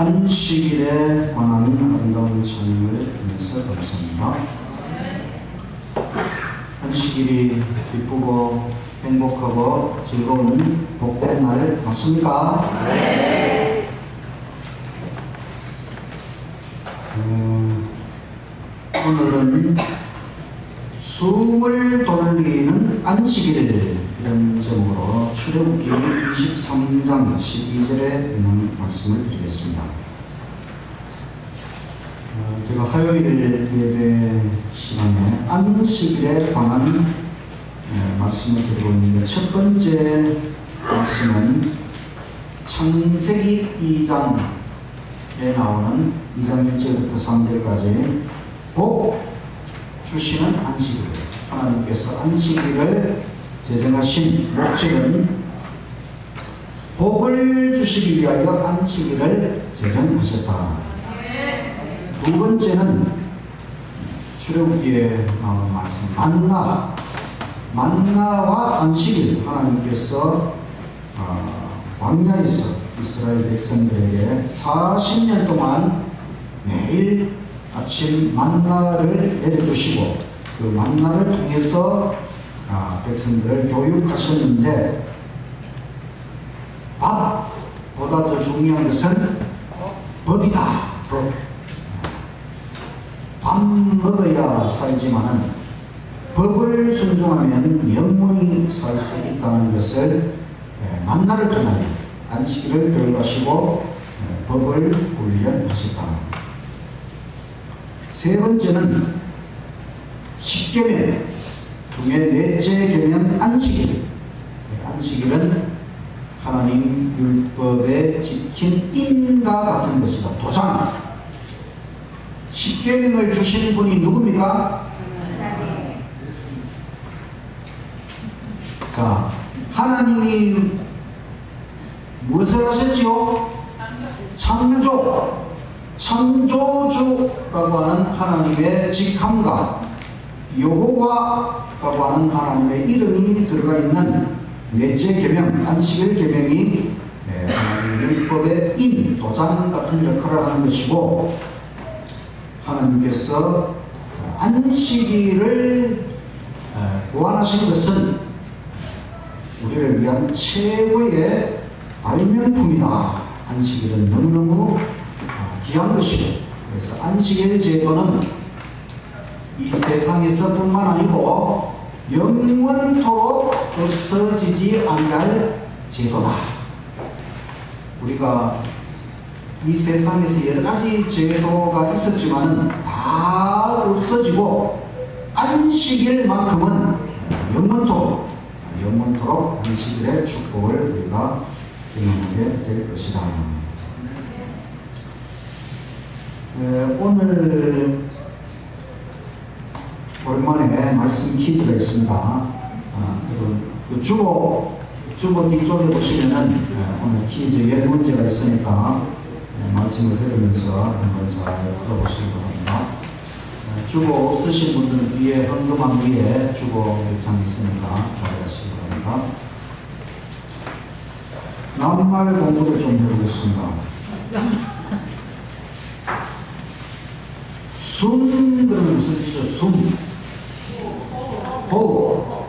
안식일에 관한 아름다운 찬양을 통해서 감사합니다. 안식일이 기쁘고 행복하고 즐거운 복된 날 맞습니까? 네. 오늘은 숨을 돌리는 안식일 이런 제목으로 출애굽기 23장 12절에 있는 말씀을 드리겠습니다. 제가 화요일 예배 시간에 안식일에 관한 말씀을 드리고 있는데, 첫 번째 말씀은 창세기 2장에 나오는 2장 1절부터 3절까지 복 주시는 안식일, 하나님께서 안식일을 제정하신 목적은 복을 주시기 위하여 안식일을 제정하셨다. 두 번째는 출애굽기에 나오는 말씀, 만나와 안식일, 하나님께서 광야에서 이스라엘 백성들에게 40년 동안 매일 아침 만나를 내려주시고 그 만나를 통해서 백성들을 교육하셨는데, 밥보다 더 중요한 것은 법이다. 밥 먹어야 살지만은 법을 순종하면 영원히 살 수 있다는 것을 만나를 통하여 안식일을 교육하시고 법을 훈련하셨다. 세 번째는 십계명 중에 넷째 계명 안식일. 안식일은 하나님 율법에 지킨 인과 같은 것이다. 도장. 십계명을 주신 분이 누굽니까? 자, 하나님이 무엇을 하셨지요? 창조주라고 하는 하나님의 직함과 여호와라고 하는 하나님의 이름이 들어가 있는 넷째 계명, 안식일 계명이 하나님 율법의 인, 도장 같은 역할을 하는 것이고, 하나님께서 안식일을 구원하신 것은 우리를 위한 최고의 발명품이다. 안식일은 너무너무 귀한 것이고, 그래서 안식일 제도는 이 세상에서 뿐만 아니고 영원토록 없어지지 않을 제도다. 우리가 이 세상에서 여러 가지 제도가 있었지만은 다 없어지고, 안식일만큼은 영원토록 안식일의 축복을 우리가 경험하게 될 것이다. 오늘 오랜만에 말씀 퀴즈가 있습니다. 그 주보 뒤쪽에 보시면은 오늘 퀴즈 10문제가 있으니까 말씀을 들으면서 한번 잘 들어보시기 바랍니다. 주보 없으신 분들은 뒤에 헌금함 위에 주보 장이 있으니까 가져가시기 바랍니다. 낱말 공부를 좀 해보겠습니다. 숨 그러면 무슨 뜻이죠? 숨, 호흡,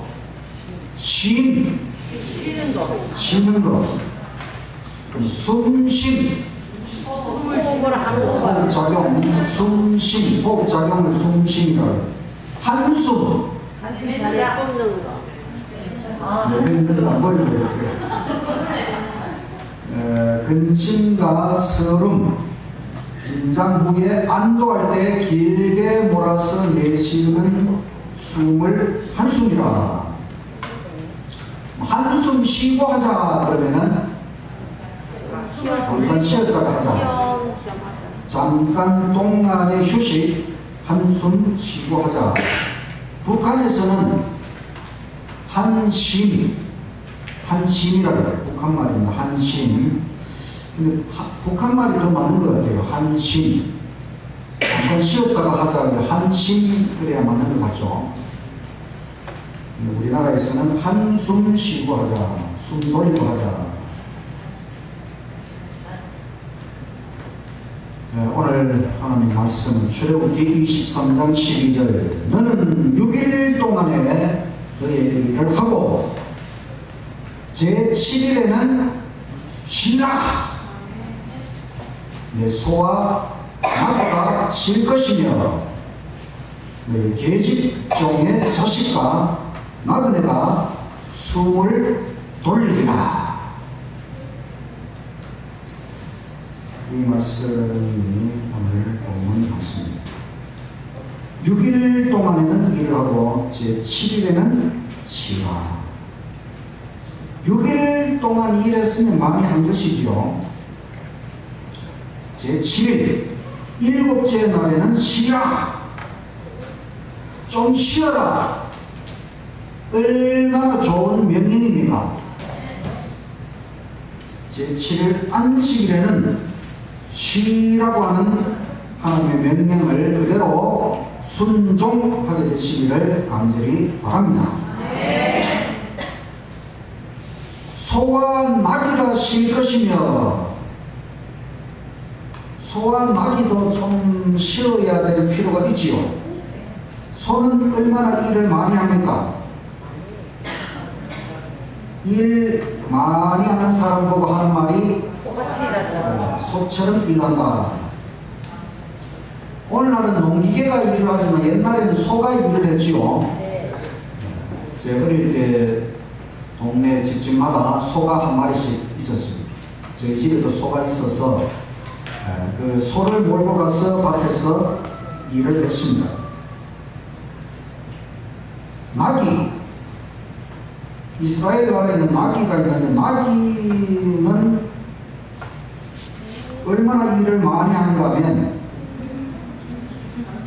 쉬는 거, 숨쉼, 호흡작용, 숨쉼, 호흡작용을 숨쉼이라고. 한숨, 근심과 서름, 긴장 후에 안도할 때 길게 몰아서 내쉬는 숨을 한숨이라. 한숨 쉬고 하자 그러면은 잠깐 쉬었다가 하자. 잠깐 동안의 휴식, 한숨 쉬고 하자. 북한에서는 한심이라고 해요. 북한 말입니다. 한심. 근데 북한 말이 더 맞는 것 같아요. 한심. 잠깐 쉬었다가 하자. 한심 그래야 맞는 것 같죠. 우리나라에서는 한숨 쉬고 하자. 숨 돌리고 하자. 오늘 하나님 말씀은 출애굽기 23장 12절 너는 6일 동안에 너의 일을 하고 제7일에는 쉬라. 내 소와 나귀가 쉴 것이며 너의 계집종의 자식과 나그네가 숨을 돌리리라. 이 말씀이 오늘 본문 말씀입니다. 6일 동안에는 일을 하고 제7일에는 쉬라. 6일 동안 일했으면 많이 한 것이지요. 제7일, 7째 날에는 쉬라. 좀 쉬어라. 얼마나 좋은 명령입니까? 제7일 안식일에는 쉬라고 하는 하나님의 명령을 그대로 순종하게 되시기를 간절히 바랍니다. 소와 나귀가 쉴 것이며 소와 나귀도 좀 쉬어야 될 필요가 있지요. 소는 얼마나 일을 많이 합니까? 일 많이 하는 사람 보고 하는 말이 소처럼 일한다. 오늘날은 농기계가 일을 하지만 옛날에는 소가 일을 했지요. 제가 어릴 때 동네 집집마다 소가 한 마리씩 있었습니다. 저희 집에도 소가 있어서 그 소를 몰고 가서 밭에서 일을 했습니다. 나귀, 이스라엘 나라에는 나귀가 있는데 나귀는 얼마나 일을 많이 하는가 하면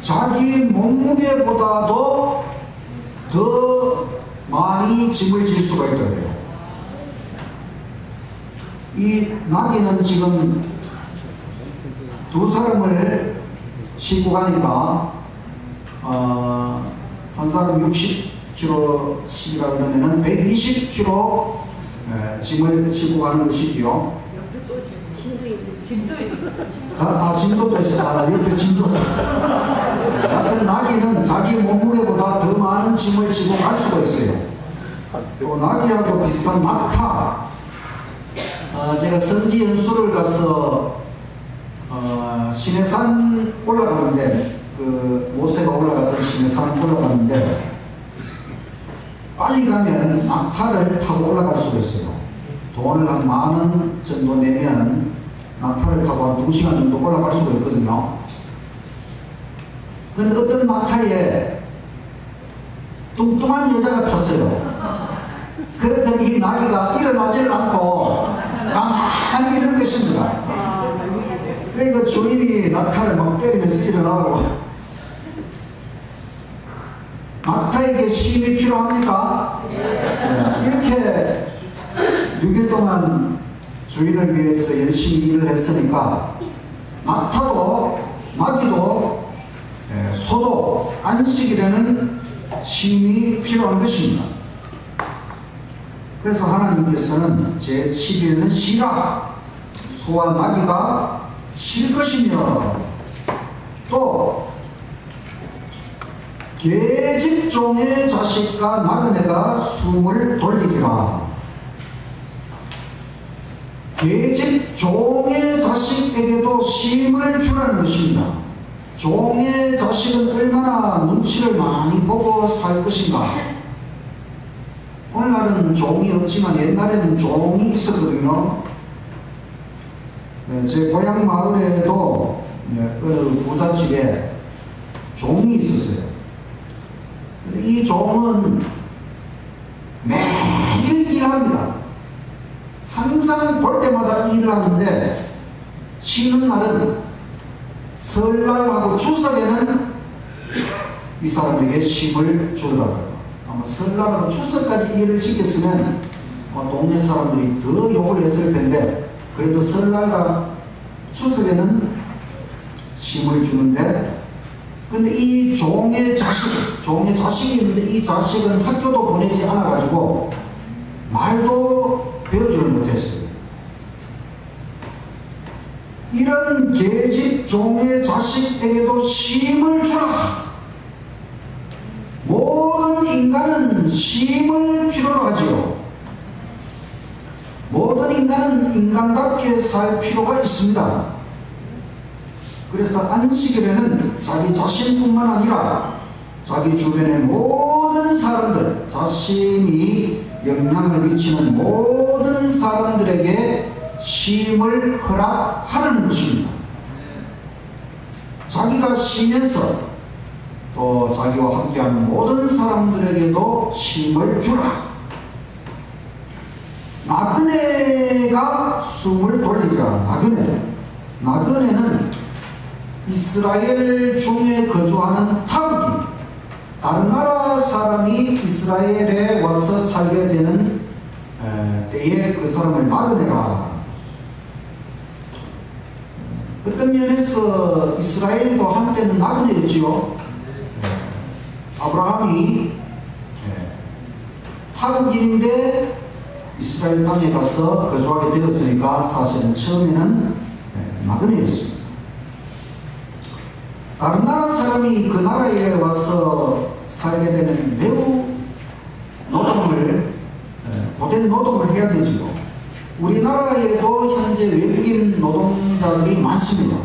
자기 몸무게보다도 더 많이 짐을 질 수가 있더라고요. 이 나귀는 지금 두 사람을 싣고 가니까 한 사람 60kg씩이라 그러면은 120kg 짐을 싣고 가는 것이지요. 짐도도 있어요. 옆에 짐도도. 하여튼 나귀는 자기 몸무게보다 더 많은 짐을 지고 갈 수가 있어요. 또 나귀하고 비슷한 낙타. 제가 선지 연수를 가서 시내산 올라가는데 그 모세가 올라갔던 시내산 올라가는데 빨리 가면 낙타를 타고 올라갈 수가 있어요. 돈을 한 10,000원 정도 내면 낙타를 타고 한 2시간 정도 올라갈 수가 있거든요. 근데 어떤 낙타에 뚱뚱한 여자가 탔어요. 그랬더니 이 나귀가 일어나질 않고 가만히 있는 것입니다. 그러니까 주인이 낙타를 막 때리면서 일어나라고. 낙타에게 쉼이 필요합니까? 이렇게 6일 동안 주인을 위해서 열심히 일을 했으니까 낙타도 나귀도 소도 안식일에는 쉼이 필요한 것입니다. 그래서 하나님께서는 제7일에는 쉬라. 소와 나귀가 쉴 것이며 또 계집종의 자식과 나그네가 숨을 돌리리라. 계집종의 자식에게도 쉼을 주라는 것입니다. 종의 자식은 얼마나 눈치를 많이 보고 살 것인가. 오늘날은 종이 없지만 옛날에는 종이 있었거든요. 제 고향 마을에도 어느 부잣집에 종이 있었어요. 이 종은 매일 일합니다. 항상 볼 때마다 일을 하는데 쉬는 날은 설날하고 추석에는 이 사람에게 쉼을 주더라고요. 아마 설날하고 추석까지 일을 시켰으면 동네 사람들이 더 욕을 했을 텐데 그래도 설날과 추석에는 쉼을 주는데 근데 이 종의 자식이 있는데 이 자식은 학교도 보내지 않아가지고 말도 배우지를 못했어요. 이 이런 계집 종의 자식에게도 쉼을 주라. 모든 인간은 쉼을 필요로 하지요. 모든 인간은 인간답게 살 필요가 있습니다. 그래서 안식일에는 자기 자신뿐만 아니라 자기 주변의 모든 사람들, 자신이 영향을 미치는 모든 사람들에게 쉼을 허락하는 것입니다. 자기가 쉬면서 또 자기와 함께하는 모든 사람들에게도 쉼을 주라. 나그네가 숨을 돌리라. 나그네는 이스라엘 중에 거주하는 타국입니다. 다른 나라 사람이 이스라엘에 와서 살게 되는 때에 그 사람을 나그네라. 어떤 면에서 이스라엘도 한때는 나그네였지요. 아브라함이 타국인인데 이스라엘 땅에 가서 거주하게 되었으니까 사실은 처음에는 나그네였습니다. 다른 나라 사람이 그 나라에 와서 살게 되면 매우 고된 노동을 해야 되지요. 우리나라에도 현재 외국인 노동자들이 많습니다.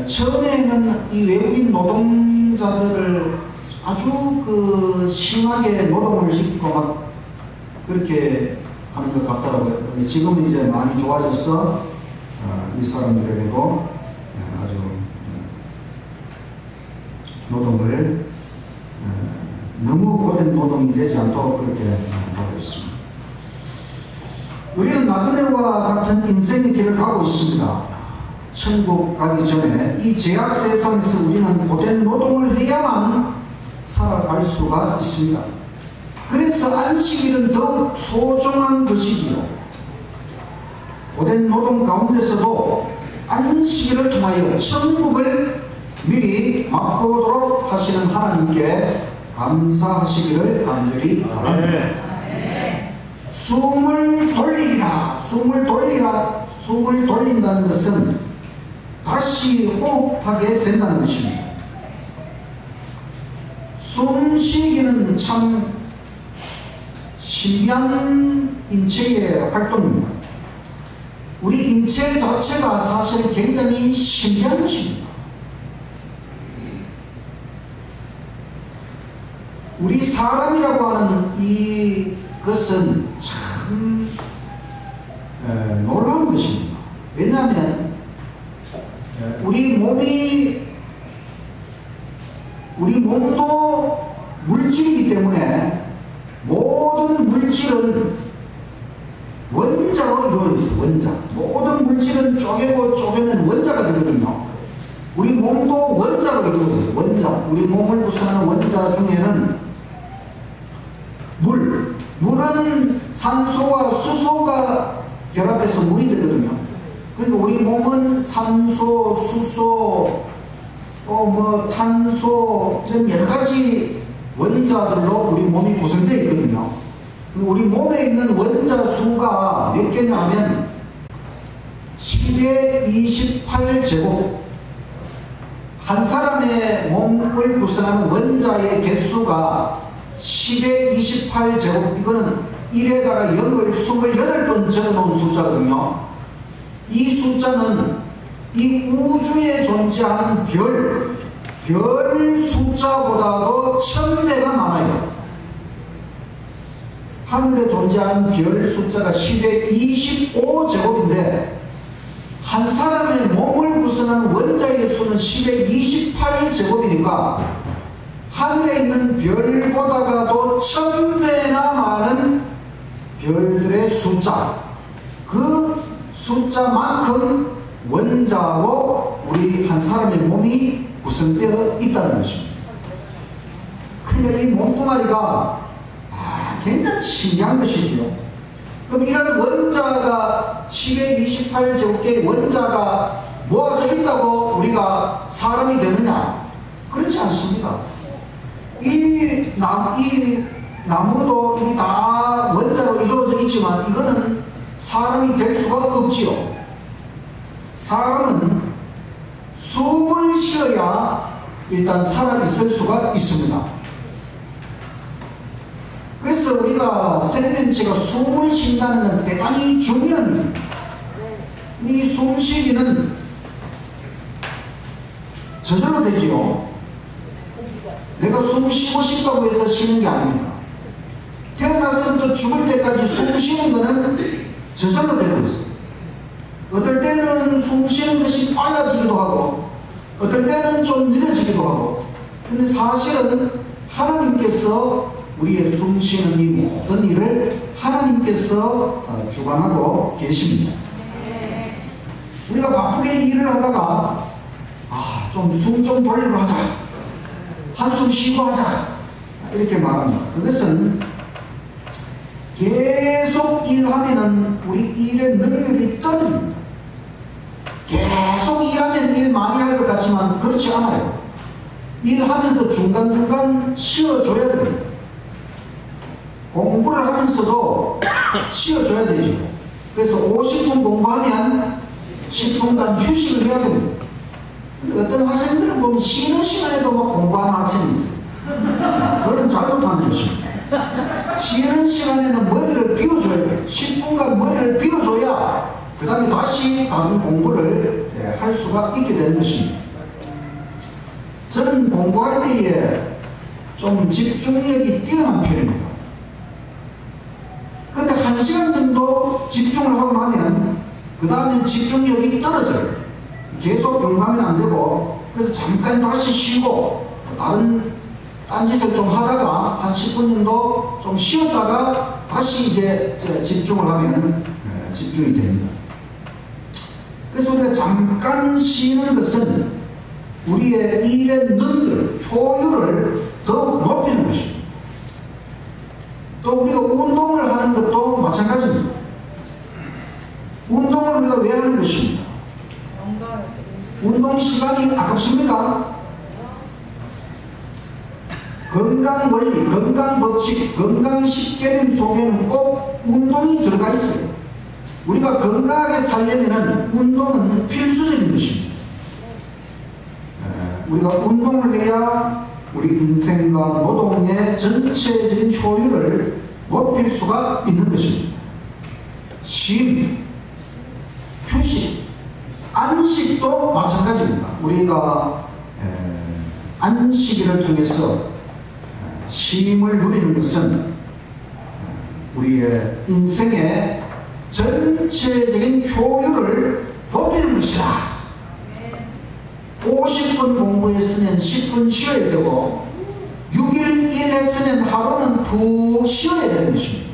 처음에는 이 외국인 노동자들을 아주 심하게 노동을 시키고 막 그렇게 하는 것 같더라고요. 지금은 이제 많이 좋아져서 이 사람들에게도 아주 노동을 너무 고된 노동이 되지 않도록 그렇게 하고 있습니다. 우리는 나그네와 같은 인생의 길을 가고 있습니다. 천국 가기 전에 이 제약 세상에서 우리는 고된 노동을 해야만 살아갈 수가 있습니다. 그래서 안식일은 더욱 소중한 것이지요. 고된 노동 가운데서도 안식일을 통하여 천국을 미리 맛보도록 하시는 하나님께 감사하시기를 간절히 바랍니다. 숨을 돌리라. 숨을 돌린다는 것은 다시 호흡하게 된다는 것입니다. 숨쉬기는 참 신비한 인체의 활동입니다. 우리 인체 자체가 사실 굉장히 신비한 것입니다. 우리 사람이라고 하는 이것은 참 놀라운 것입니다. 왜냐하면 우리 몸도 물질이기 때문에 모든 물질은 원자로 이루어져 있어요. 모든 물질은 쪼개면 원자가 되거든요. 우리 몸도 원자로 이루어져 있어요. 우리 몸을 구성하는 원자 중에는 물은 산소와 수소가 결합해서 물이 되거든요. 그러니까 우리 몸은 산소, 수소, 또 탄소 이런 여러 가지 원자들로 우리 몸이 구성되어 있거든요. 우리 몸에 있는 원자 수가 몇 개냐면 10의 28제곱. 한 사람의 몸을 구성하는 원자의 개수가 10의 28제곱. 이거는 1에다가 0을 28번 적어놓은 숫자거든요. 이 숫자는 이 우주에 존재하는 별 숫자보다도 1000배가 많아요. 하늘에 존재하는 별 숫자가 10의 25제곱인데 한 사람의 몸을 구성하는 원자의 수는 10의 28제곱이니까 하늘에 있는 별보다도 1000배나 많은 별들의 숫자, 그 숫자만큼 원자로 우리 한 사람의 몸이 구성되어 있다는 것입니다. 그러니까 이 몸뚱아리가 굉장히 신기한 것이지요. 그럼 이런 원자가 10의 28제곱개의 원자가 모아져 있다고 우리가 사람이 되느냐? 그렇지 않습니다. 이 나무도 다 원자로 이루어져 있지만 이거는 사람이 될 수가 없지요. 사람은 숨을 쉬어야 일단 살아있을 수가 있습니다. 그래서 우리가 생명체가 숨을 쉰다는 건 대단히 중요한, 이 숨쉬기는 저절로 되지요. 내가 숨 쉬고 싶다고 해서 쉬는 게 아닙니다. 태어나서부터 죽을 때까지 숨 쉬는 거는 저절로 되고 있어요. 어떨 때는 숨 쉬는 것이 빨라지기도 하고 어떨 때는 좀 느려지기도 하고, 근데 사실은 하나님께서 우리의 숨 쉬는 이 모든 일을 하나님께서 주관하고 계십니다. 우리가 바쁘게 일을 하다가 좀 숨 좀 돌리고 하자, 한숨 쉬고 하자, 이렇게 말합니다. 그것은 계속 일하면은 우리 일의 능률이 떨어집니다. 계속 일하면 일 많이 할 것 같지만 그렇지 않아요. 일하면서 중간중간 쉬어줘야 됩니다. 공부를 하면서도 쉬어줘야 되죠. 그래서 50분 공부하면 10분간 휴식을 해야 됩니다. 근데 어떤 학생들은 보면 쉬는 시간에도 막 공부하는 학생이 있어요. 그건 잘못하는 것입니다. 쉬는 시간에는 머리를 비워줘야 돼요. 10분간 머리를 비워줘야 그 다음에 다시 다른 공부를 할 수가 있게 되는 것입니다. 저는 공부할 때에 좀 집중력이 뛰어난 편입니다. 근데 1시간 정도 집중을 하고 나면 그 다음에 집중력이 떨어져요. 계속 공부하면 안 되고, 그래서 잠깐 다시 쉬고 다른 딴짓을 좀 하다가 한 10분 정도 좀 쉬었다가 다시 이제 집중을 하면 집중이 됩니다. 그래서 우리가 잠깐 쉬는 것은 우리의 일의 능률, 효율을 더욱 높이는 것입니다. 또 우리가 운동을 하는 것도 마찬가지입니다. 운동을 우리가 왜 하는 것입니까? 운동 시간이 아깝습니까? 건강 원리, 건강 법칙, 건강 10개념 속에는 꼭 운동이 들어가 있어요. 우리가 건강하게 살려면 운동은 필수적인 것입니다. 우리가 운동을 해야 우리 인생과 노동의 전체적인 효율을 높일 수가 있는 것입니다. 쉼, 휴식, 안식도 마찬가지입니다. 우리가 안식일을 통해서 쉼을 누리는 것은 우리의 인생의 전체적인 효율을 높이는 것이다. 50분 공부했으면 10분 쉬어야 되고 6일 일했으면 하루는 푹 쉬어야 되는 것입니다.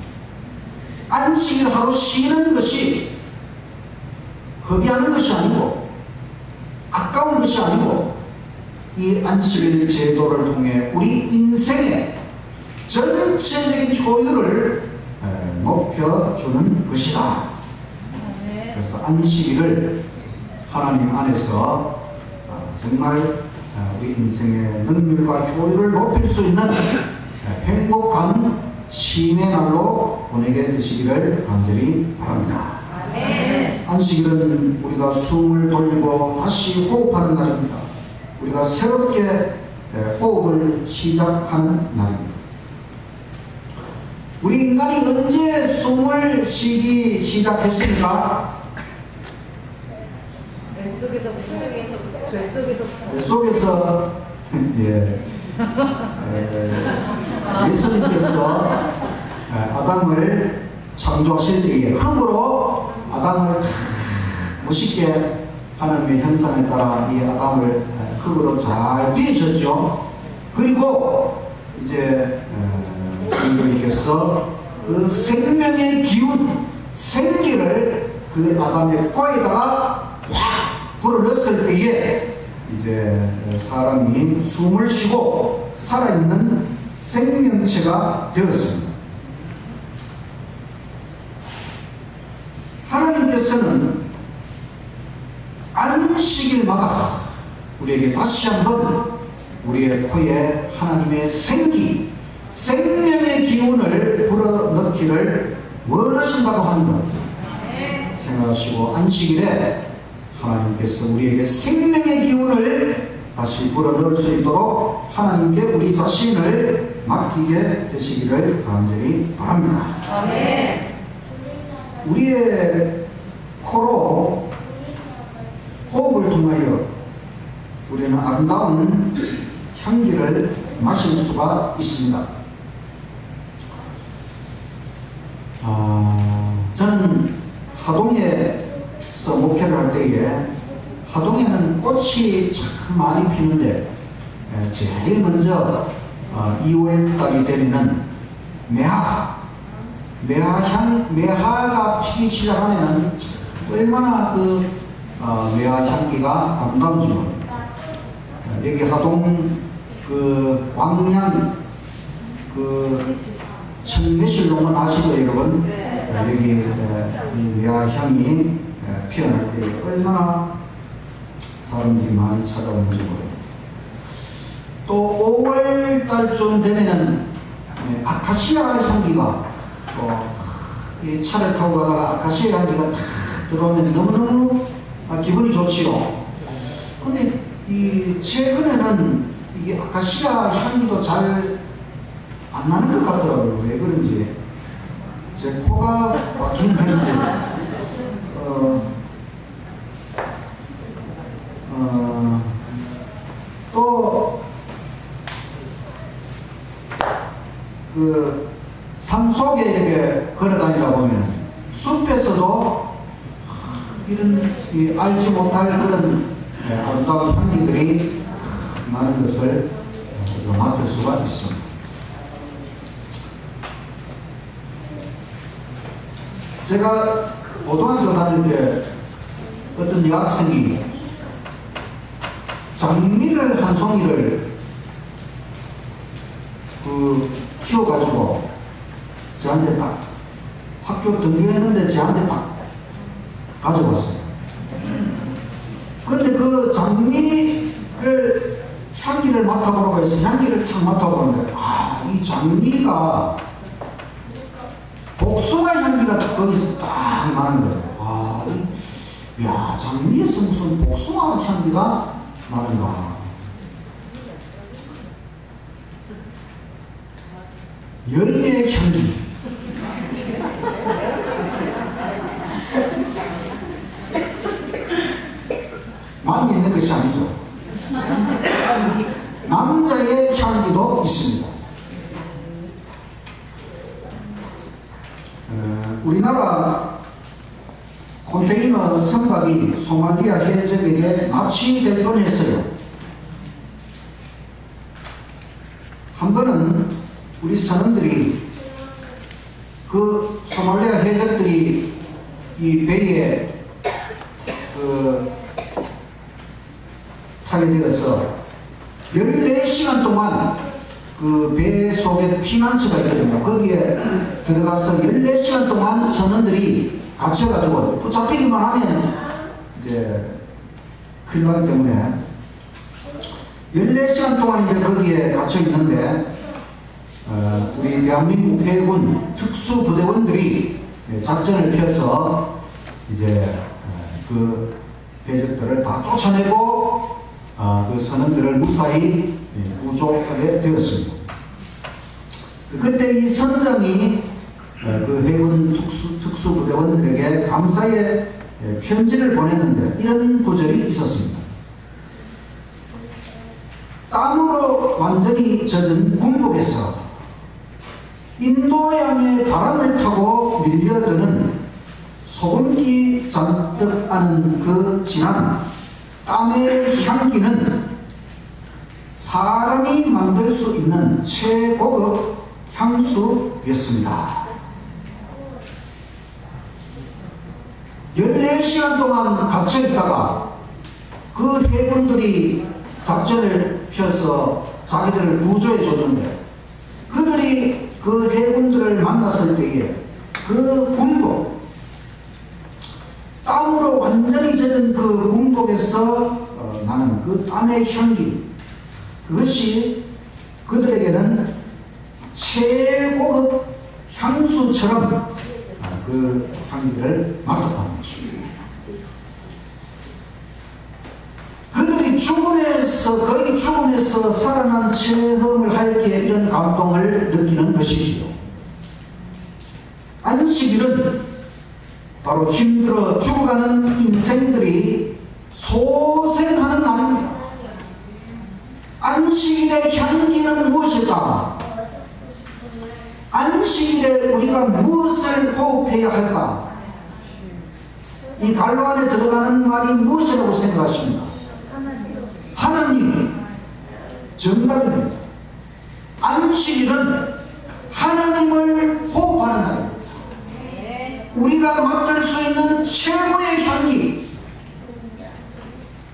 안식일 하루 쉬는 것이 허비하는 것이 아니고 아까운 것이 아니고 이 안식일 제도를 통해 우리 인생의 전체적인 효율을 높여주는 것이다. 그래서 안식일을 하나님 안에서 정말 우리 인생의 능률과 효율을 높일 수 있는 행복한 쉼의 날로 보내게 되시기를 간절히 바랍니다. 안식일은 우리가 숨을 돌리고 다시 호흡하는 날입니다. 우리가 새롭게 호흡을 시작하는 날입니다. 우리 인간이 언제 숨을 쉬기 시작했습니까? 뱃속에서 예수님께서 아담을 창조하실 때에 흙으로 아담을 멋있게 하나님의 형상에 따라 이 아담을 흙으로 잘 빚으셨죠. 그리고 이제 성령님께서 그 생명의 기운, 생기를 그 아담의 코에다가 확 불어넣었을 때에 이제 사람이 숨을 쉬고 살아있는 생명체가 되었습니다. 하나님께서는 안식일마다 우리에게 다시 한번 우리의 코에 하나님의 생기, 생명의 기운을 불어넣기를 원하신다고 하는 것 생각하시고 안식일에 하나님께서 우리에게 생명의 기운을 다시 불어넣을 수 있도록 하나님께 우리 자신을 맡기게 되시기를 간절히 바랍니다. 아멘. 우리의 코로 호흡을 통하여 우리는 아름다운 향기를 마실 수가 있습니다. 저는 하동에서 목회를 할 때에 하동에는 꽃이 참 많이 피는데 제일 먼저 2월달이 되면은 매화가 피기 시작하면은 얼마나 그 매화 향기가 아름다운지 모릅니다. 여기 하동 그 광양 그 청매실로만 아시죠 여러분? 여기 매화 향이 피어날 때 얼마나 사람들이 많이 찾아오는지 모릅니다. 또 5월달쯤 되면은 아카시아 향기가 이 차를 타고 가다가 아카시아 향기가 탁 들어오면 너무너무 기분이 좋지요. 근데 이 최근에는 이게 아카시아 향기도 잘 안 나는 것 같더라고요. 왜 그런지. 제 코가 막힌 향기. 또 그 산속에 이렇게 걸어다니다 보면 숲에서도 이런 알지 못할 그런 아름다운 향기들이 나는 것을 맡을 수가 있습니다. 제가 고등학교 다닐 때 어떤 여학생이 장미를 한 송이를 키워가지고 저한테 딱 학교 등교했는데 저한테 딱 가져왔어요. 근데 그 장미를 향기를 맡아보라고 해서 향기를 탁 맡아보는데 이 장미가 복숭아 향기가 거기서 딱 나는 거죠. 야, 장미에서 무슨 복숭아 향기가 나는가. 여인의 향기. 만 있는 것이 아니죠. 남자의 향기도 있습니다. 우리나라 컨테이너 선박이 소말리아 해적에게 납치될 뻔했어요. 한 번은 우리 선원들이 그 소말리아 해적들이 이 배에 타게 되어서 14시간 동안 그 배 속에 피난처가 있거든요. 거기에 들어가서 14시간 동안 선원들이 갇혀가지고 붙잡히기만 하면 이제 큰일 나기 때문에 14시간 동안 이제 거기에 갇혀 있는데 우리 대한민국 해군 특수부대원들이 작전을 펴서 이제 그 해적들을 다 쫓아내고 그 선원들을 무사히 구조하게 되었습니다. 그때 이 선장이 그 해군 특수부대원들에게 감사의 편지를 보냈는데 이런 구절이 있었습니다. 땀으로 완전히 젖은 군복에서 인도양의 바람을 타고 밀려드는 소금기 잔뜩 아는 그 진한 땀의 향기는 사람이 만들 수 있는 최고급 향수였습니다. 14시간 동안 갇혀있다가 그 해군들이 작전을 펴서 자기들을 구조해 줬는데 그들이 그 해군들을 만났을 때에 그 군복, 땀으로 완전히 젖은 그 군복에서 나는 그 땀의 향기, 그것이 그들에게는 최고급 향수처럼 그 향기를 맡았다는 것입니다. 앞에서 거의 죽음에서 살아난 체험을 하였기에 이런 감동을 느끼는 것이지요. 안식일은 바로 힘들어 죽어가는 인생들이 소생하는 날입니다. 안식일의 향기는 무엇일까? 안식일에 우리가 무엇을 호흡해야 할까? 이 갈로 안에 들어가는 말이 무엇이라고 생각하십니까? 하나님. 정답입니다. 안식일은 하나님을 호흡하는 날입니다. 우리가 맡을 수 있는 최고의 향기,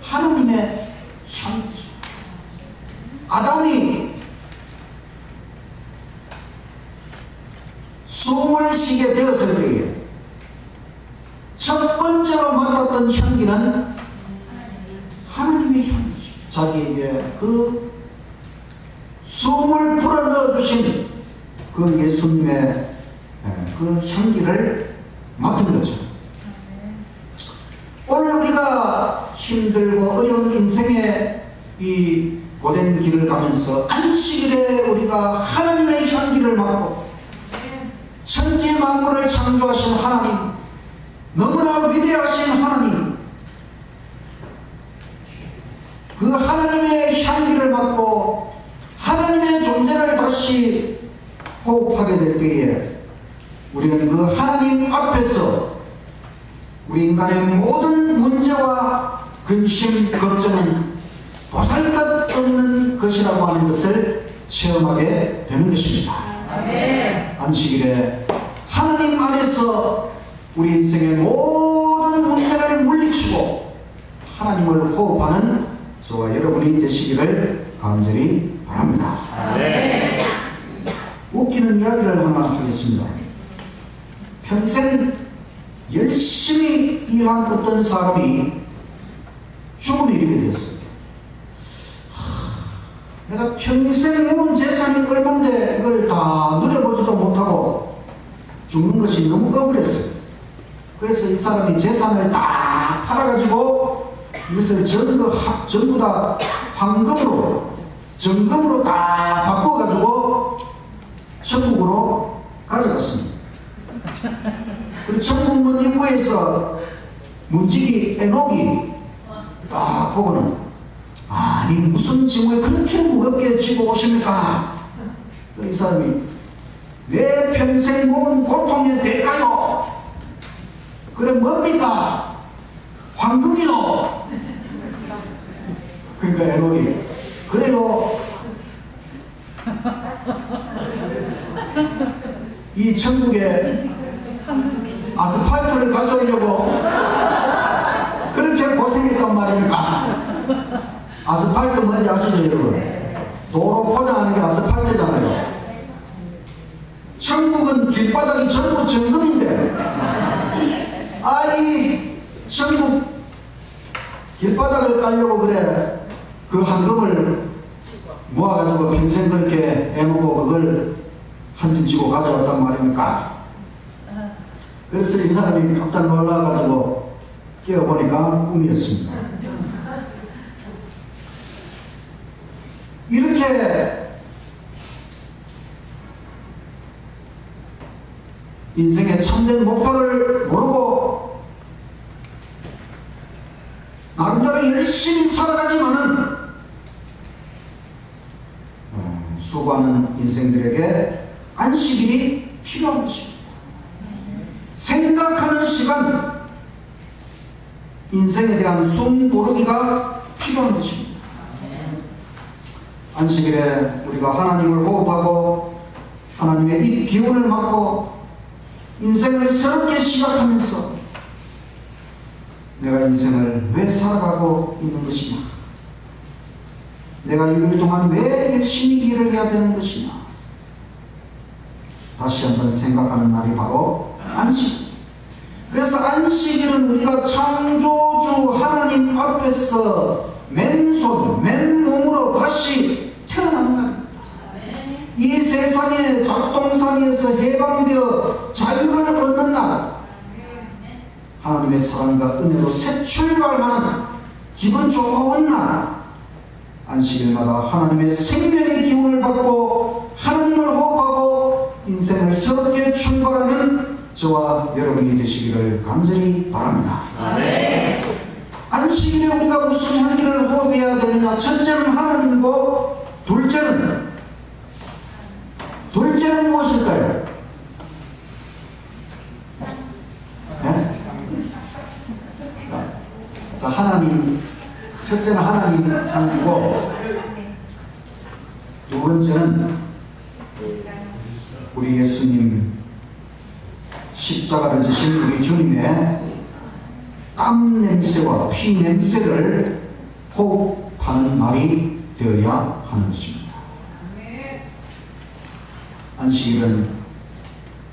하나님의 향기. 아담이 숨을 쉬게 되었을 때에 첫 번째로 맡았던 향기는 하나님의 향기. 자기에게 그 숨을 불어넣어 주신 그 예수님의 그 향기를 맡은 거죠. 오늘 우리가 힘들고 어려운 인생의 이 고된 길을 가면서 안식일에 우리가 하나님의 향기를 맡고 천지 만물을 창조하신 하나님, 너무나 위대하신 하나님, 그 하나님의 향기를 맡고 하나님의 존재를 다시 호흡하게 될 때에 우리는 그 하나님 앞에서 우리 인간의 모든 문제와 근심, 걱정은 보잘것없는 것이라고 하는 것을 체험하게 되는 것입니다. 안식일에 하나님 안에서 우리 인생의 모든 문제를 물리치고 하나님을 호흡하는 저와 여러분이 되시기를 간절히 바랍니다. 웃기는 이야기를 하나 하겠습니다. 평생 열심히 일한 어떤 사람이 죽음에 이르게 되었어요. 내가 평생 모은 재산이 얼마인데 그걸 다 누려보지도 못하고 죽는 것이 너무 억울했어요. 그래서 이 사람이 재산을 다 팔아가지고 이것을 전부 다 황금으로, 정금으로 다 바꿔가지고 천국으로 가져갔습니다. 그리고 천국문 입구에서 문지기 에녹이 딱 보고는, 아니 무슨 짐을 그렇게 무겁게 지고 오십니까? 이 사람이, 내 평생 모은 고통의 대가요. 그래 뭡니까? 황금이요. 그러니까 에녹이, 그래요. 이 천국에 아스팔트를 가져오려고 그렇게 고생했단 말입니까? 아스팔트 뭔지 아시죠 여러분? 도로 포장하는 게 아스팔트잖아요. 천국은 길바닥이 전부 정금인데, 이 천국 길바닥을 깔려고 그래 그 황금을 모아가지고 평생 그렇게 해놓고 그걸 한 줌 쥐고 가져왔단 말입니까? 그래서 이 사람이 깜짝 놀라가지고 깨어보니까 꿈이었습니다. 이렇게 인생의 참된 목표를 모르고 나름대로 열심히 살아가지만은 수고하는 인생들에게 안식일이 필요한 것입니다. 생각하는 시간, 인생에 대한 숨 고르기가 필요한 것입니다. 안식일에 우리가 하나님을 호흡하고 하나님의 이 기운을 맡고 인생을 새롭게 시작하면서 내가 인생을 왜 살아가고 있는 것이냐, 내가 6일 동안 왜 열심히 일을 해야 되는 것이냐, 다시 한번 생각하는 날이 바로 안식. 그래서 안식일은 우리가 창조주 하나님 앞에서 맨손 맨몸으로 다시 태어나는 날입니다. 이 세상의 작동상에서 해방되어 자유를 얻는 날, 하나님의 사랑과 은혜로 새 출발하는 기분 좋은 날, 안식일마다 하나님의 생명의 기운을 받고 하나님을 호흡하고 인생을 새롭게 출발하는 저와 여러분이 되시기를 간절히 바랍니다. 아멘. 안식일에 우리가 무슨 향기를 호흡해야 되느냐? 첫째는 하나님이고 둘째는 무엇일까요? 네? 자, 하나님, 첫째는 하나님 향기고 두 번째는 우리 예수님 십자가를 지신 우리 주님의 땀 냄새와 피 냄새를 호흡하는 날이 되어야 하는 것입니다. 안식일은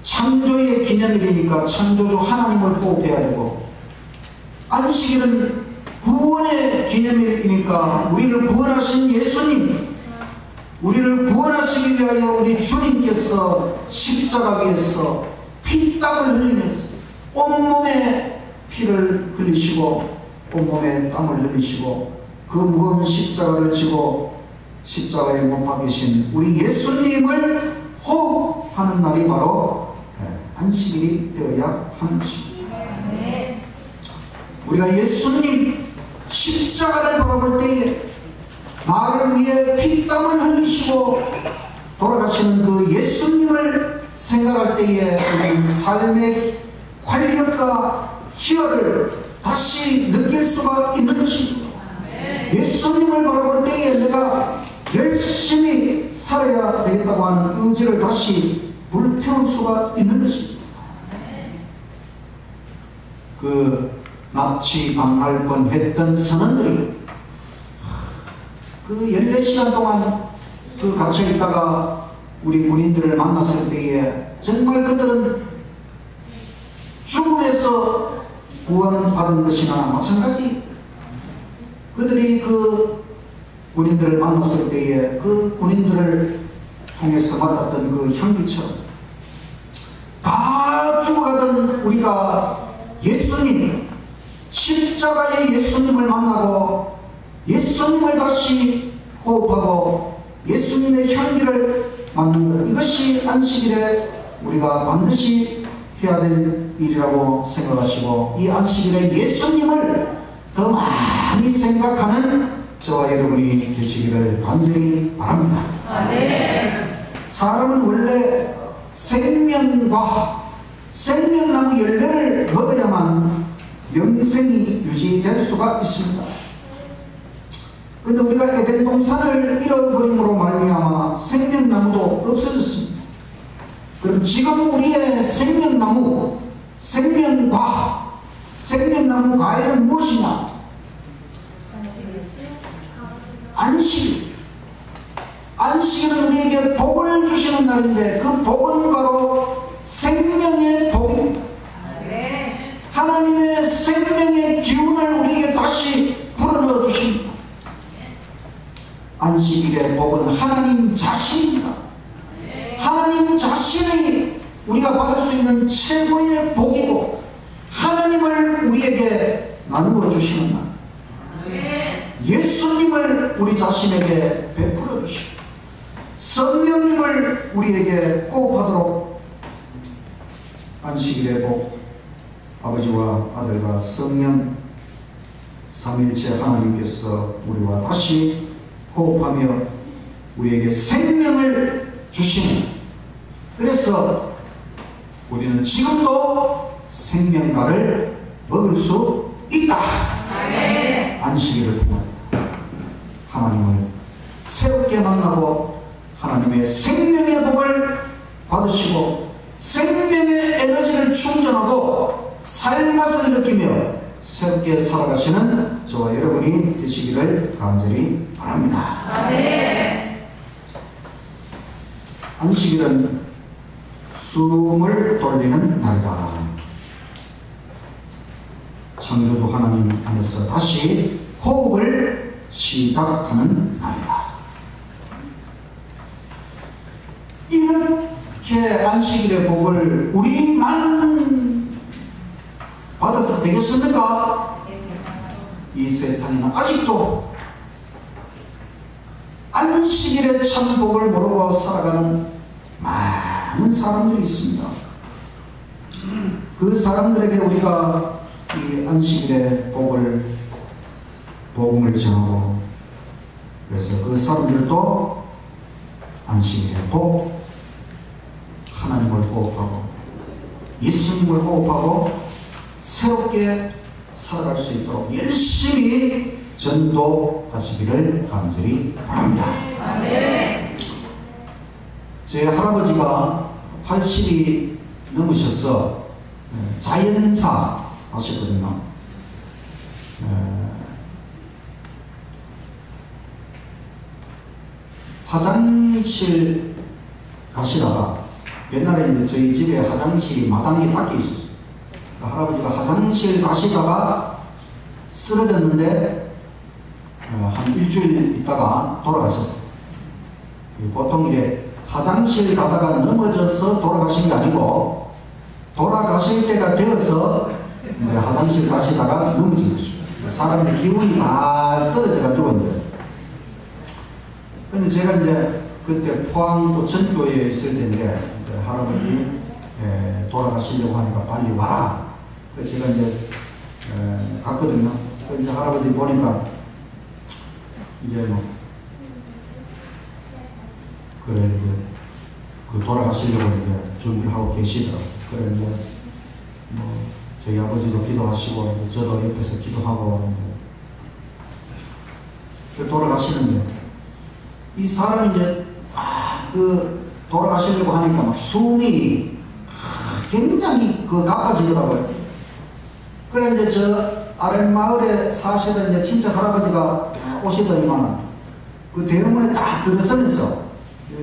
창조의 기념일이니까 창조주 하나님을 호흡해야 되고, 안식일은 구원의 기념일이니까 우리를 구원하신 예수님, 우리를 구원하시기 위하여 우리 주님께서 십자가 위에서 피땀을 흘리면서 온몸에 피를 흘리시고 온몸에 땀을 흘리시고 그 무거운 십자가를 지고 십자가에 못 박히신 우리 예수님을 호흡하는 날이 바로 안식일이 되어야 하는 것입니다. 우리가 예수님 십자가를 바라볼 때에 나를 위해 피땀을 흘리시고 돌아가시는 그 예수님을 생각할 때에 우리 삶의 활력과 희열을 다시 느낄 수가 있는 것입니다. 예수님을 바라볼 때에 내가 열심히 살아야 되겠다고 하는 의지를 다시 불태울 수가 있는 것입니다. 그 납치당할 뻔했던 선원들이 그 14시간 동안 그 갇혀있다가 우리 군인들을 만났을 때에 정말 그들은 죽음에서 구원받은 것이나 마찬가지, 그들이 그 군인들을 만났을 때에 그 군인들을 통해서 맡았던 그 향기처럼 다 죽어가던 우리가 예수님, 십자가의 예수님을 만나고 예수님을 다시 호흡하고 예수님의 향기를 맡는 것, 이것이 안식일에 우리가 반드시 해야 될 일이라고 생각하시고 이 안식일에 예수님을 더 많이 생각하는 저와 여러분이 되시기를 간절히 바랍니다. 아멘. 사람은 원래 생명나무 열매를 먹어야만 영생이 유지될 수가 있습니다. 그런데 우리가 에덴 동산을 잃어버림으로 말미암아 생명나무도 없어졌습니다. 그럼 지금 우리의 생명나무, 생명나무 과일은 무엇이냐? 안식일은 우리에게 복을 주시는 날인데 그 복은 바로 생명의 복입니다. 하나님의 생명의 기운을 우리에게 다시 불어넣어 주십니다. 안식일의 복은 하나님 자신입니다. 하나님 자신이 우리가 받을 수 있는 최고의 복이고 하나님을 우리에게 나누어 주시는 날, 예수님을 우리 자신에게 베풀어 주시고 성령님을 우리에게 호흡하도록 안식일의 복, 아버지와 아들과 성령 삼일체 하나님께서 우리와 다시 호흡하며 우리에게 생명을 주시는, 그래서 우리는 지금도 생명가를 먹을 수 있다. 안식일을 통해 하나님을 새롭게 만나고 하나님의 생명의 복을 받으시고 생명의 에너지를 충전하고 삶맛을 느끼며 새롭게 살아가시는 저와 여러분이 되시기를 간절히 바랍니다. 안식일은 숨을 돌리는 날이다. 창조주 하나님 안에서 다시 호흡을 시작하는 날이다. 이렇게 안식일의 복을 우리만 받아서 되겠습니까? 이 세상에는 아직도 안식일의 참 복을 모르고 살아가는 많은 사람들이 있습니다. 그 사람들에게 우리가 이 안식일의 복음을 전하고, 그래서 그 사람들도 안식일의 복, 하나님을 호흡하고 예수님을 호흡하고 새롭게 살아갈 수 있도록 열심히 전도하시기를 간절히 바랍니다. 제 할아버지가 80이 넘으셔서 자연사 하시거든요. 화장실 가시다가, 옛날에 이제 저희 집에 화장실이 마당에 밖에 있었어요. 할아버지가 화장실 가시다가 쓰러졌는데 한 일주일 있다가 돌아가셨어요. 보통 이래 화장실 가다가 넘어져서 돌아가신 게 아니고 돌아가실 때가 되어서 이제 화장실 가시다가 넘어진 거죠. 사람의 기운이 다 떨어져가 죽었는데, 근데 제가 이제 그때 포항 오천교회에 있을 때인데 할아버지 돌아가시려고 하니까 빨리 와라. 그래서 제가 이제 갔거든요. 그래서 이제 할아버지 보니까 이제 뭐 그래 이제 그 돌아가시려고 이제 준비를 하고 계시더라고요. 그래 이제 뭐 저희 아버지도 기도하시고 저도 옆에서 기도하고 이제 돌아가시는데, 이 사람이 이제 그 돌아가시려고 하니까 막 숨이 굉장히 가빠지더라고요. 그래 이제 저 아랫마을에 사시던 이제 친척 할아버지가 오시더니만 그 대문에 딱 들어서면서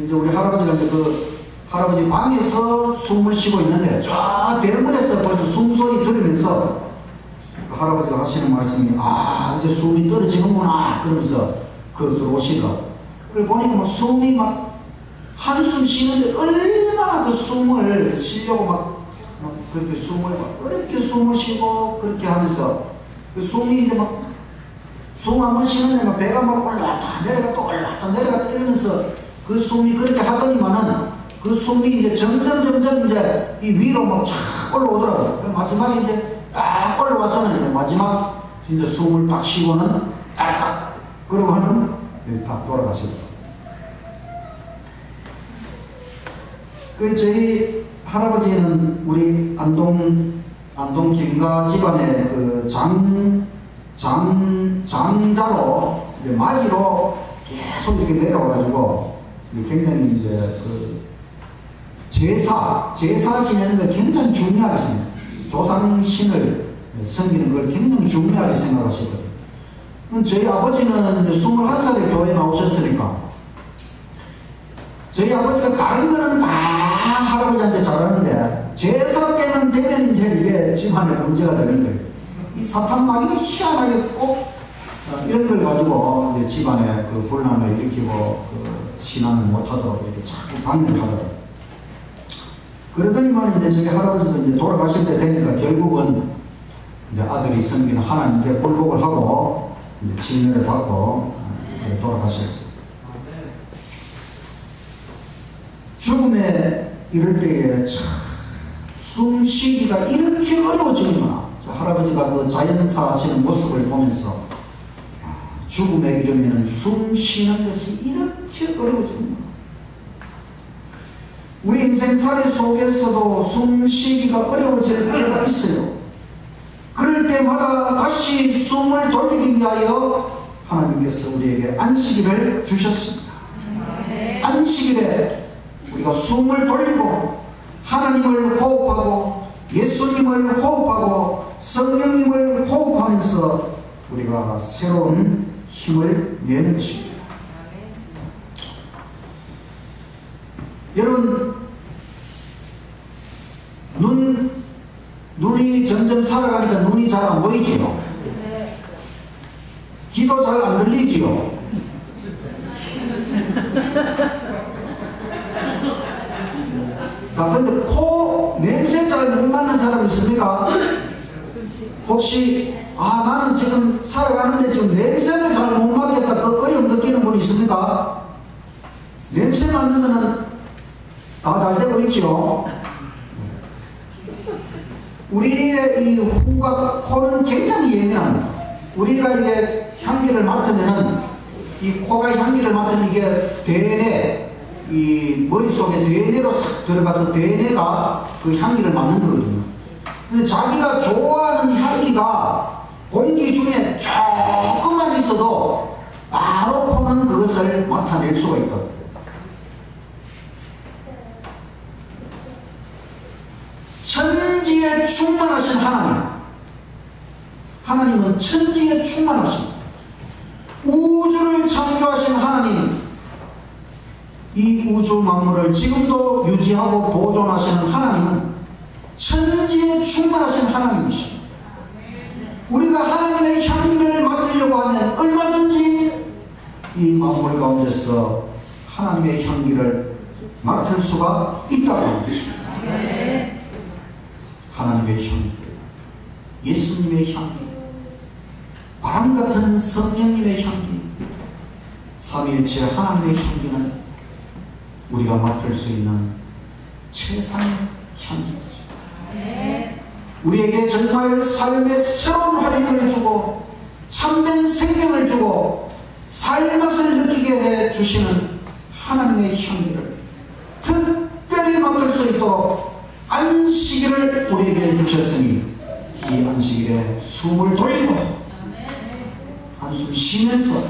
이제 우리 할아버지가 이제 그 할아버지 방에서 숨을 쉬고 있는데 저 대문에서 벌써 숨소리 들으면서 그 할아버지가 하시는 말씀이 이제 숨이 떨어지는구나 그러면서 들어오시더라고요. 그래 보니까 막 숨이 막 한숨 쉬는데 얼마나 그 숨을 쉬려고 막 그렇게 어렵게 숨을 쉬고 그렇게 하면서 그 숨이 이제 막 숨 한 번 쉬는데 막 배가 막 올라왔다 내려갔다 올라왔다 내려갔다 이러면서 그 숨이 그렇게 하더니만은 그 숨이 이제 점점 이제 이 위로 막 쫙 올라오더라고요. 마지막에 이제 딱 올라와서는 이제 마지막 진짜 숨을 딱 쉬고는 딱딱 그러고는 딱 돌아가시더라고요. 저희 할아버지는 우리 안동 김가 집안의 그 장자로 맞이로 계속 이렇게 내려와가지고 굉장히 이제 그 제사 지내는 걸 굉장히 중요하게 생각해요. 조상신을 섬기는 걸 굉장히 중요하게 생각하시거든요. 저희 아버지는 이제 21살에 교회에 나오셨으니까 저희 아버지가 다른 거는 다 할아버지한테 잘하는데 제사 때는 되면 이제 이게 집안에 문제가 되는 거예요. 이 사탄마귀가 희한하게 꼭 이런 걸 가지고 이제 집안에 그 분란을 일으키고 그 신앙을 못하도록 이렇게 자꾸 방해를 하더라고요. 그러더니만 이제 저희 할아버지도 이제 돌아가실 때 되니까 결국은 이제 아들이 섬기는 하나님께 굴복을 하고 이제 징계를 받고 돌아가셨어요. 죽음에 이럴 때에 참 숨쉬기가 이렇게 어려워지구나. 할아버지가 그 자연사 하시는 모습을 보면서 죽음에 이르면 숨쉬는 것이 이렇게 어려워지구나. 우리 인생살이 속에서도 숨쉬기가 어려워질 때가 있어요. 그럴 때마다 다시 숨을 돌리기 위하여 하나님께서 우리에게 안식일을 주셨습니다. 안식일에 우리가 숨을 돌리고 하나님을 호흡하고 예수님을 호흡하고 성령님을 호흡하면서 우리가 새로운 힘을 내는 것입니다. 여러분, 눈이 점점 살아가니까 눈이 잘 안 보이지요? 귀도 잘 안 들리지요? 자, 근데 코 냄새 잘 못 맡는 사람 있습니까? 혹시 나는 지금 살아가는데 지금 냄새를 잘 못 맡겠다 그 어려움 느끼는 분 있습니까? 냄새 맡는 거는 다 잘 되고 있죠. 우리의 이 후각, 코는 굉장히 예민합니다. 우리가 이게 향기를 맡으면은 이 코가 향기를 맡으면 이게 대뇌, 이 머릿속에 대뇌로 싹 들어가서 대뇌가 그 향기를 맡는 거거든요. 근데 자기가 좋아하는 향기가 공기 중에 조금만 있어도 바로 코는 그것을 맡아낼 수가 있다. 천지에 충만하신 하나님은 천지에 충만하신, 우주를 창조하신 하나님, 이 우주 만물을 지금도 유지하고 보존하시는 하나님은 천지에 충만하신 하나님이십니다. 우리가 하나님의 향기를 맡으려고 하면 얼마든지 이 만물 가운데서 하나님의 향기를 맡을 수가 있다는 뜻입니다. 하나님의 향기, 예수님의 향기, 바람같은 성령님의 향기, 삼위일체 하나님의 향기는 우리가 맡을 수 있는 최상의 향기이죠. 우리에게 정말 삶의 새로운 활력을 주고 참된 생명을 주고 삶맛을 느끼게 해주시는 하나님의 향기를 특별히 맡을 수 있도록 안식일을 우리에게 주셨으니 이 안식일에 숨을 돌리고 한숨 쉬면서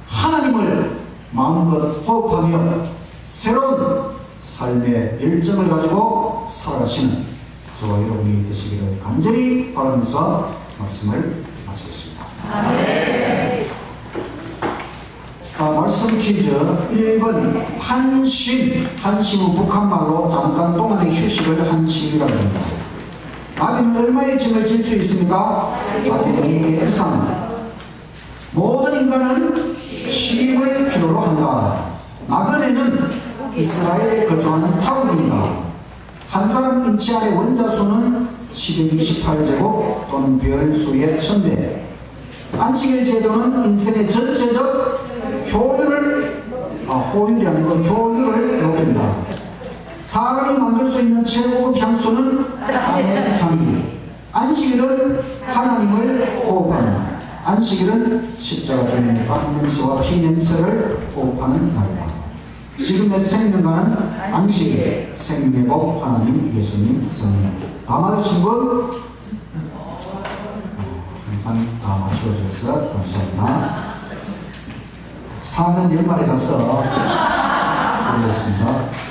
하나님을 마음껏 호흡하며 새로운 삶의 열정을 가지고 살아가시는 저와 여러분이 되시기를 간절히 바라면서 말씀을 마치겠습니다. 말씀 퀴즈 1번 한심은 북한말로 잠깐 동안의 휴식을 한심이라고 합니다. 나비는 얼마의 짐을 질 수 있습니까? 자기의 이상. 모든 인간은 쉼을 필요로 한다. 나그네는 이스라엘에 거주하는 타국인이다. 한 사람 인치 안의 원자수는 1228제곱 또는 별수의 1000배. 안식일 제도는 인생의 전체적 호율이 아니고 효율을 높인다. 사람이 만들 수 있는 최고급 향수는 땅의 향기. 안식일은 하나님을 호흡한다. 안식일은 십자가 주님의 박냄새와 피냄새를 호흡하는 날이다. 지금의 생명과는 안식일, 생명의 법, 하나님, 예수님, 성령. 다 맞으신 분? 항상 다 맞춰주셔서 감사합니다. 사는 연말에 가서 보겠습니다.